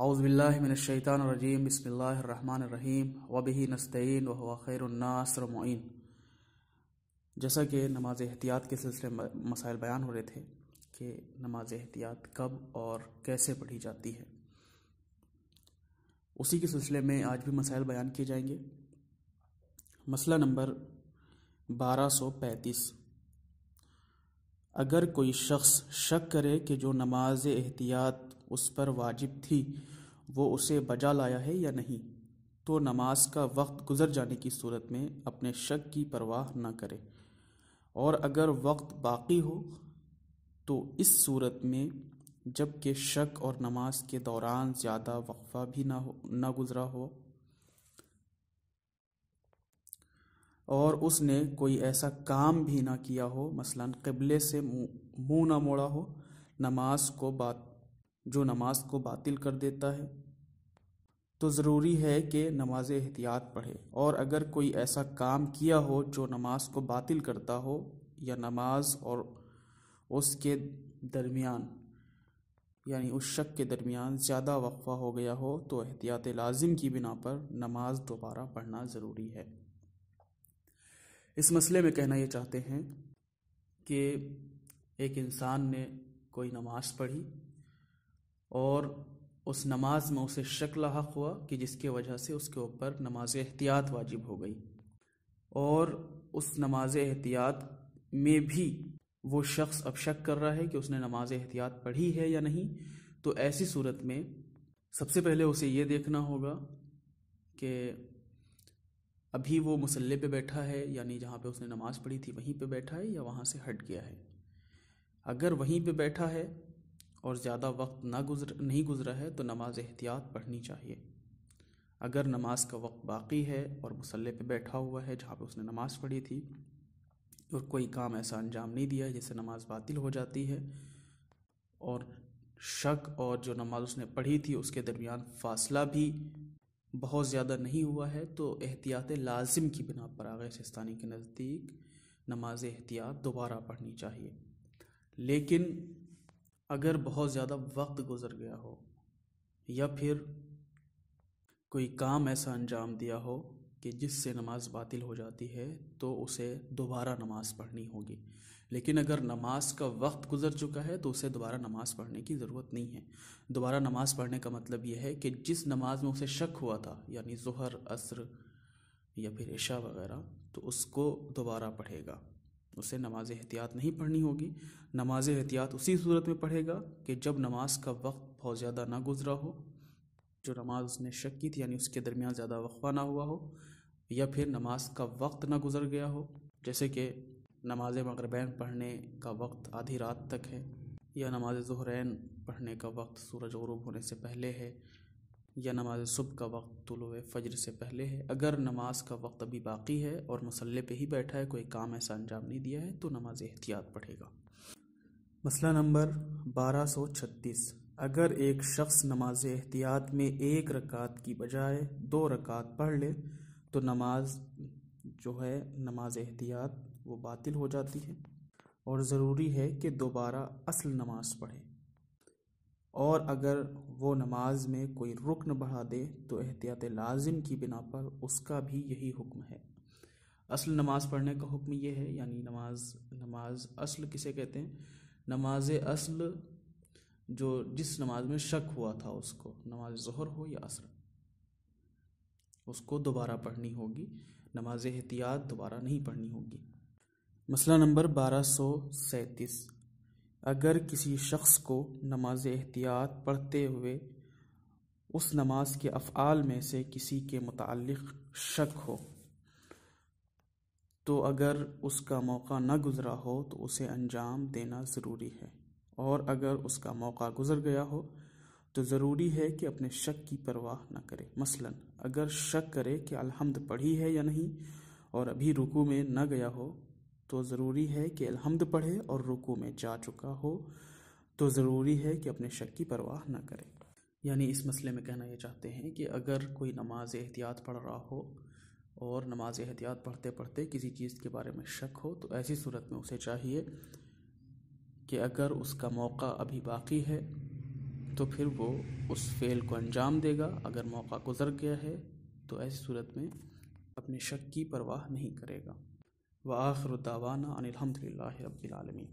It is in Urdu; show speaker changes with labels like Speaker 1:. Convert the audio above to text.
Speaker 1: اعوذ باللہ من الشیطان الرجیم بسم اللہ الرحمن الرحیم وبہ نستعین وہو خیر الناصر معین۔ جیسا کہ نماز احتیاط کے سلسلے میں مسائل بیان ہو رہے تھے کہ نماز احتیاط کب اور کیسے پڑھی جاتی ہے، اسی کے سلسلے میں آج بھی مسائل بیان کیے جائیں گے۔ مسئلہ نمبر 1235، اگر کوئی شخص شک کرے کہ جو نماز احتیاط اس پر واجب تھی وہ اسے بجا لایا ہے یا نہیں، تو نماز کا وقت گزر جانے کی صورت میں اپنے شک کی پرواہ نہ کرے، اور اگر وقت باقی ہو تو اس صورت میں جب کہ شک اور نماز کے دوران زیادہ وقفہ بھی نہ گزرا ہو اور اس نے کوئی ایسا کام بھی نہ کیا ہو، مثلا قبلے سے منہ نہ موڑا ہو جو نماز کو باطل کر دیتا ہے، تو ضروری ہے کہ نماز احتیاط پڑھے۔ اور اگر کوئی ایسا کام کیا ہو جو نماز کو باطل کرتا ہو، یا نماز اور اس کے درمیان یعنی اس شک کے درمیان زیادہ وقفہ ہو گیا ہو، تو احتیاط لازم کی بنا پر نماز دوبارہ پڑھنا ضروری ہے۔ اس مسئلے میں کہنا یہ چاہتے ہیں کہ ایک انسان نے کوئی نماز پڑھی اور اس نماز میں اسے شک لاحق ہوا کہ جس کی وجہ سے اس کے اوپر نماز احتیاط واجب ہو گئی، اور اس نماز احتیاط میں بھی وہ شخص اب شک کر رہا ہے کہ اس نے نماز احتیاط پڑھی ہے یا نہیں، تو ایسی صورت میں سب سے پہلے اسے یہ دیکھنا ہوگا کہ ابھی وہ مصلی پہ بیٹھا ہے، یعنی جہاں پہ اس نے نماز پڑھی تھی وہیں پہ بیٹھا ہے یا وہاں سے ہٹ گیا ہے۔ اگر وہیں پہ بیٹھا ہے اور زیادہ وقت نہیں گزرا ہے تو نماز احتیاط پڑھنی چاہیے۔ اگر نماز کا وقت باقی ہے اور مصلی پہ بیٹھا ہوا ہے جہاں پہ اس نے نماز پڑھی تھی اور کوئی کام ایسا انجام نہیں دیا ہے جس سے نماز باطل ہو جاتی ہے، اور شک اور جو نماز اس نے پڑھی تھی اس کے درمیان فاصلہ بھی بہت زیادہ نہیں ہوا ہے، تو احتیاط لازم کی بنا پر آغا سستانی کے نزدیک نماز احتیاط دوبارہ پڑھنی چاہیے۔ لیکن اگر بہت زیادہ وقت گزر گیا ہو یا پھر کوئی کام ایسا انجام دیا ہو کہ جس سے نماز باطل ہو جاتی ہے، تو اسے دوبارہ نماز پڑھنی ہوگی۔ لیکن اگر نماز کا وقت گزر چکا ہے تو اسے دوبارہ نماز پڑھنے کی ضرورت نہیں ہے۔ دوبارہ نماز پڑھنے کا مطلب یہ ہے کہ جس نماز میں اسے شک ہوا تھا، یعنی ظہر، عصر یا پھر عشاء وغیرہ، تو اس کو دوبارہ پڑھے گا، اسے نماز احتیاط نہیں پڑھنی ہوگی۔ نماز احتیاط اسی صورت میں پڑھے گا کہ جب نماز کا وقت بہت زیادہ نہ گزرا ہو، جو نماز اس نے شک کی تھی یعنی اس کے درمیان زیادہ وقفہ نہ ہوا ہو، یا پھر نماز کا وقت نہ گزر گیا ہو، جیسے کہ نماز مغربین پڑھنے کا وقت آدھی رات تک ہے، یا نماز ظہرین پڑھنے کا وقت سورج غروب ہونے سے پہلے ہے، یا نماز صبح کا وقت طلوع فجر سے پہلے ہے۔ اگر نماز کا وقت ابھی باقی ہے اور مصلی پہ ہی بیٹھا ہے، کوئی کام ایسا انجام نہیں دیا ہے، تو نماز احتیاط پڑھے گا۔ مسئلہ نمبر 1236، اگر ایک شخص نماز احتیاط میں 1 رکعت کی بجائے 2 رکعت پڑھ لے تو نماز احتیاط وہ باطل ہو جاتی ہے، اور ضروری ہے کہ دوبارہ اصل نماز پڑھے۔ اور اگر وہ نماز میں کوئی رکن بڑھا دے تو احتیاط لازم کی بنا پر اس کا بھی یہی حکم ہے۔ اصل نماز پڑھنے کا حکم یہ ہے، یعنی نماز اصل کسے کہتے ہیں؟ نماز اصل جس نماز میں شک ہوا تھا، اس کو نماز ظہر ہو یا عصر، اس کو دوبارہ پڑھنی ہوگی، نماز احتیاط دوبارہ نہیں پڑھنی ہوگی۔ مسئلہ نمبر 1237، اگر کسی شخص کو نماز احتیاط پڑھتے ہوئے اس نماز کے افعال میں سے کسی کے متعلق شک ہو، تو اگر اس کا موقع نہ گزرا ہو تو اسے انجام دینا ضروری ہے، اور اگر اس کا موقع گزر گیا ہو تو ضروری ہے کہ اپنے شک کی پرواہ نہ کرے۔ مثلا اگر شک کرے کہ الحمد پڑھی ہے یا نہیں اور ابھی رکوع میں نہ گیا ہو، تو ضروری ہے کہ الحمد پڑھے، اور رکوع میں جا چکا ہو تو ضروری ہے کہ اپنے شک کی پرواہ نہ کرے۔ یعنی اس مسئلے میں کہنا یہ چاہتے ہیں کہ اگر کوئی نماز احتیاط پڑھ رہا ہو اور نماز احتیاط پڑھتے پڑھتے کسی چیز کے بارے میں شک ہو، تو ایسی صورت میں اسے چاہیے کہ اگر اس کا موقع ابھی باقی ہے تو پھر وہ اس فعل کو انجام دے گا. اگر موقع گزر گیا ہے تو ایسی صورت میں اپنے شک کی پرواہ نہیں کرے گا. وآخر دعوانا ان الحمد للہ رب العالمین.